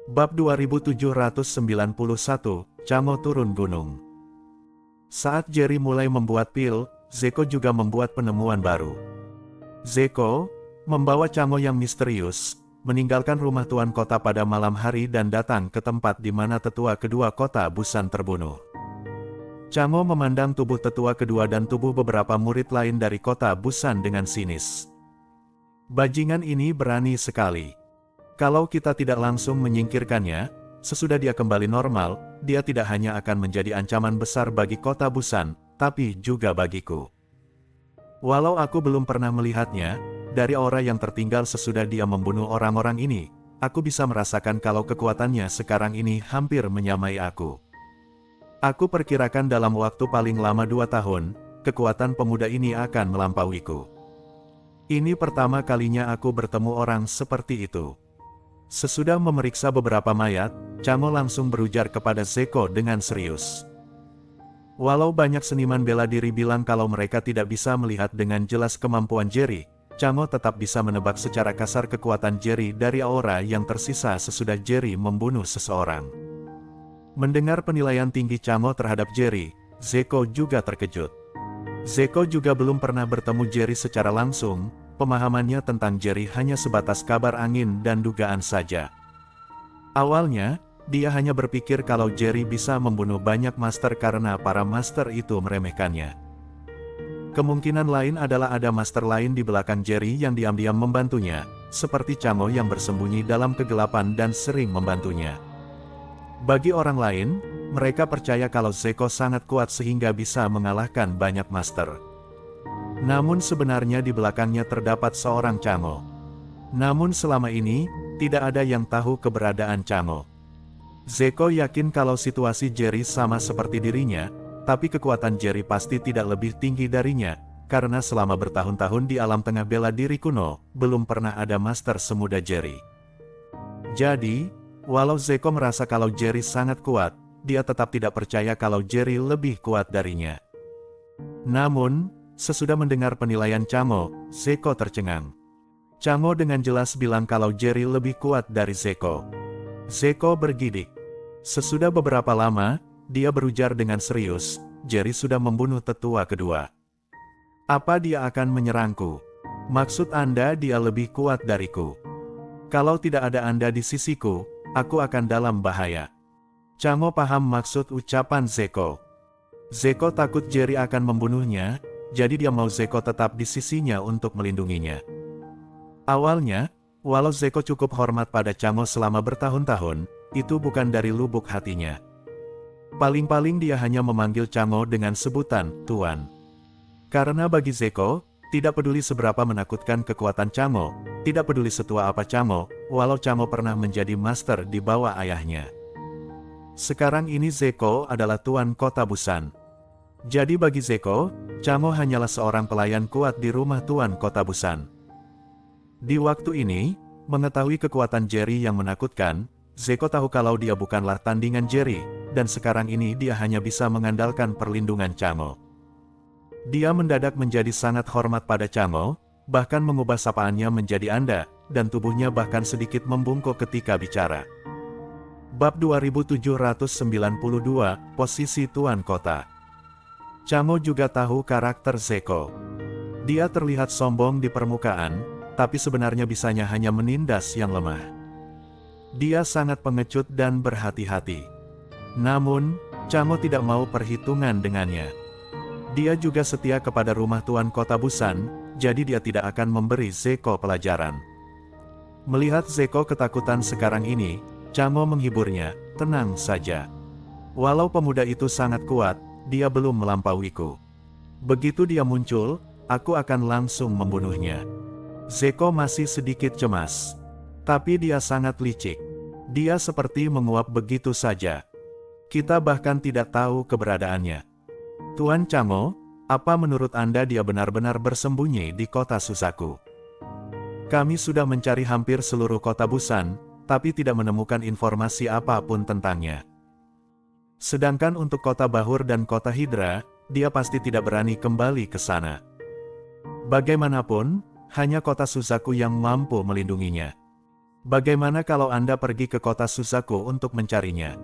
Bab 2791, Chamo turun gunung. Saat Jerry mulai membuat pil, Zeko juga membuat penemuan baru. Zeko membawa Chamo yang misterius, meninggalkan rumah tuan kota pada malam hari dan datang ke tempat di mana tetua kedua kota Busan terbunuh. Chamo memandang tubuh tetua kedua dan tubuh beberapa murid lain dari kota Busan dengan sinis. Bajingan ini berani sekali. Kalau kita tidak langsung menyingkirkannya, sesudah dia kembali normal, dia tidak hanya akan menjadi ancaman besar bagi kota Busan, tapi juga bagiku. Walau aku belum pernah melihatnya, dari aura yang tertinggal sesudah dia membunuh orang-orang ini, aku bisa merasakan kalau kekuatannya sekarang ini hampir menyamai aku. Aku perkirakan dalam waktu paling lama 2 tahun, kekuatan pemuda ini akan melampauiku. Ini pertama kalinya aku bertemu orang seperti itu. Sesudah memeriksa beberapa mayat, Chamo langsung berujar kepada Zeko dengan serius. Walau banyak seniman bela diri bilang kalau mereka tidak bisa melihat dengan jelas kemampuan Jerry, Chamo tetap bisa menebak secara kasar kekuatan Jerry dari aura yang tersisa sesudah Jerry membunuh seseorang. Mendengar penilaian tinggi Chamo terhadap Jerry, Zeko juga terkejut. Zeko juga belum pernah bertemu Jerry secara langsung. Pemahamannya tentang Jerry hanya sebatas kabar angin dan dugaan saja. Awalnya, dia hanya berpikir kalau Jerry bisa membunuh banyak master karena para master itu meremehkannya. Kemungkinan lain adalah ada master lain di belakang Jerry yang diam-diam membantunya, seperti Chamo yang bersembunyi dalam kegelapan dan sering membantunya. Bagi orang lain, mereka percaya kalau Zeko sangat kuat sehingga bisa mengalahkan banyak master. Namun sebenarnya di belakangnya terdapat seorang Chamo. Namun selama ini, tidak ada yang tahu keberadaan Chamo. Zeko yakin kalau situasi Jerry sama seperti dirinya, tapi kekuatan Jerry pasti tidak lebih tinggi darinya, karena selama bertahun-tahun di alam tengah bela diri kuno, belum pernah ada master semuda Jerry. Jadi, walau Zeko merasa kalau Jerry sangat kuat, dia tetap tidak percaya kalau Jerry lebih kuat darinya. Namun, sesudah mendengar penilaian Chamo, Zeko tercengang. Chamo dengan jelas bilang kalau Jerry lebih kuat dari Zeko. Zeko bergidik. Sesudah beberapa lama, dia berujar dengan serius, Jerry sudah membunuh tetua kedua. Apa dia akan menyerangku? Maksud Anda dia lebih kuat dariku? Kalau tidak ada Anda di sisiku, aku akan dalam bahaya. Chamo paham maksud ucapan Zeko. Zeko takut Jerry akan membunuhnya, jadi dia mau Zeko tetap di sisinya untuk melindunginya. Awalnya, walau Zeko cukup hormat pada Chamo selama bertahun-tahun, itu bukan dari lubuk hatinya. Paling-paling dia hanya memanggil Chamo dengan sebutan, Tuan. Karena bagi Zeko, tidak peduli seberapa menakutkan kekuatan Chamo, tidak peduli setua apa Chamo, walau Chamo pernah menjadi master di bawah ayahnya. Sekarang ini Zeko adalah Tuan Kota Busan. Jadi bagi Zeko, Chamo hanyalah seorang pelayan kuat di rumah Tuan Kota Busan. Di waktu ini, mengetahui kekuatan Jerry yang menakutkan, Zeko tahu kalau dia bukanlah tandingan Jerry, dan sekarang ini dia hanya bisa mengandalkan perlindungan Chamo. Dia mendadak menjadi sangat hormat pada Chamo, bahkan mengubah sapaannya menjadi Anda, dan tubuhnya bahkan sedikit membungkuk ketika bicara. Bab 2792, Posisi Tuan Kota. Chamo juga tahu karakter Zeko. Dia terlihat sombong di permukaan, tapi sebenarnya bisanya hanya menindas yang lemah. Dia sangat pengecut dan berhati-hati. Namun, Chamo tidak mau perhitungan dengannya. Dia juga setia kepada rumah Tuan Kota Busan, jadi dia tidak akan memberi Zeko pelajaran. Melihat Zeko ketakutan sekarang ini, Chamo menghiburnya, tenang saja. Walau pemuda itu sangat kuat, dia belum melampauiku. Begitu dia muncul, aku akan langsung membunuhnya. Zeko masih sedikit cemas. Tapi dia sangat licik. Dia seperti menguap begitu saja. Kita bahkan tidak tahu keberadaannya. Tuan Chamo, apa menurut Anda dia benar-benar bersembunyi di kota Susaku? Kami sudah mencari hampir seluruh kota Busan, tapi tidak menemukan informasi apapun tentangnya. Sedangkan untuk kota Bahur dan kota Hydra, dia pasti tidak berani kembali ke sana. Bagaimanapun, hanya kota Susaku yang mampu melindunginya. Bagaimana kalau Anda pergi ke kota Suzaku untuk mencarinya?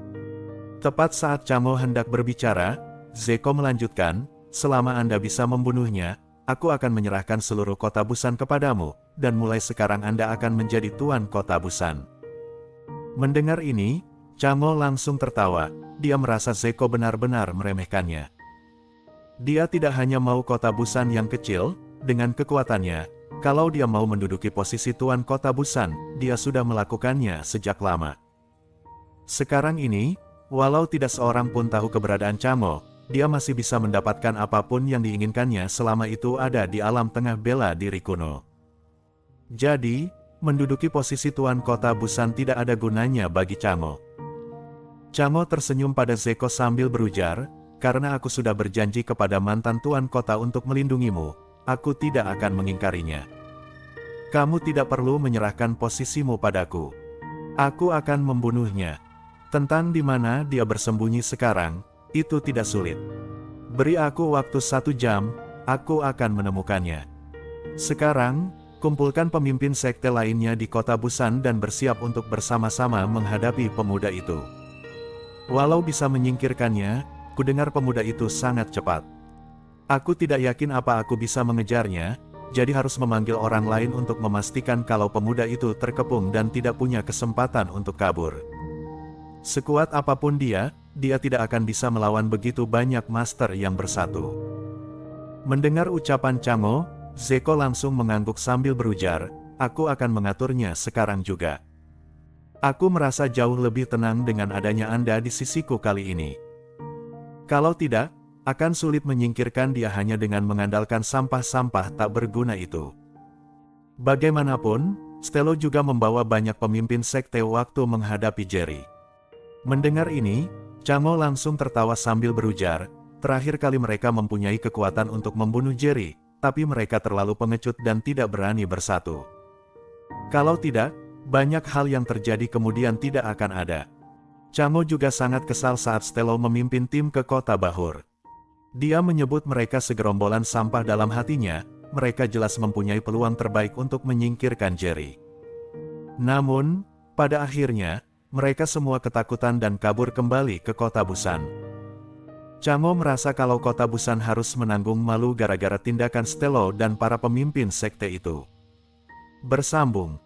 Tepat saat Chamo hendak berbicara, Zeko melanjutkan, selama Anda bisa membunuhnya, aku akan menyerahkan seluruh kota Busan kepadamu, dan mulai sekarang Anda akan menjadi tuan kota Busan. Mendengar ini, Chamo langsung tertawa, dia merasa Zeko benar-benar meremehkannya. Dia tidak hanya mau kota Busan yang kecil, dengan kekuatannya, kalau dia mau menduduki posisi tuan kota Busan, dia sudah melakukannya sejak lama. Sekarang ini, walau tidak seorang pun tahu keberadaan Chamo, dia masih bisa mendapatkan apapun yang diinginkannya selama itu ada di alam tengah bela diri kuno. Jadi, menduduki posisi tuan kota Busan tidak ada gunanya bagi Chamo. Chamo tersenyum pada Zeko sambil berujar, karena aku sudah berjanji kepada mantan tuan kota untuk melindungimu, aku tidak akan mengingkarinya. Kamu tidak perlu menyerahkan posisimu padaku. Aku akan membunuhnya. Tentang di mana dia bersembunyi sekarang, itu tidak sulit. Beri aku waktu 1 jam, aku akan menemukannya. Sekarang, kumpulkan pemimpin sekte lainnya di kota Busan dan bersiap untuk bersama-sama menghadapi pemuda itu. Walau bisa menyingkirkannya, kudengar pemuda itu sangat cepat. Aku tidak yakin apa aku bisa mengejarnya, jadi harus memanggil orang lain untuk memastikan kalau pemuda itu terkepung dan tidak punya kesempatan untuk kabur. Sekuat apapun dia tidak akan bisa melawan begitu banyak master yang bersatu. Mendengar ucapan Chamo, Zeko langsung mengangguk sambil berujar, aku akan mengaturnya sekarang juga. Aku merasa jauh lebih tenang dengan adanya Anda di sisiku kali ini. Kalau tidak, akan sulit menyingkirkan dia hanya dengan mengandalkan sampah-sampah tak berguna itu. Bagaimanapun, Stelo juga membawa banyak pemimpin sekte waktu menghadapi Jerry. Mendengar ini, Chamo langsung tertawa sambil berujar, terakhir kali mereka mempunyai kekuatan untuk membunuh Jerry, tapi mereka terlalu pengecut dan tidak berani bersatu. Kalau tidak, banyak hal yang terjadi kemudian tidak akan ada. Chamo juga sangat kesal saat Stelo memimpin tim ke kota Bahur. Dia menyebut mereka segerombolan sampah dalam hatinya, mereka jelas mempunyai peluang terbaik untuk menyingkirkan Jerry. Namun, pada akhirnya, mereka semua ketakutan dan kabur kembali ke kota Busan. Chamo merasa kalau kota Busan harus menanggung malu gara-gara tindakan Stelo dan para pemimpin sekte itu. Bersambung.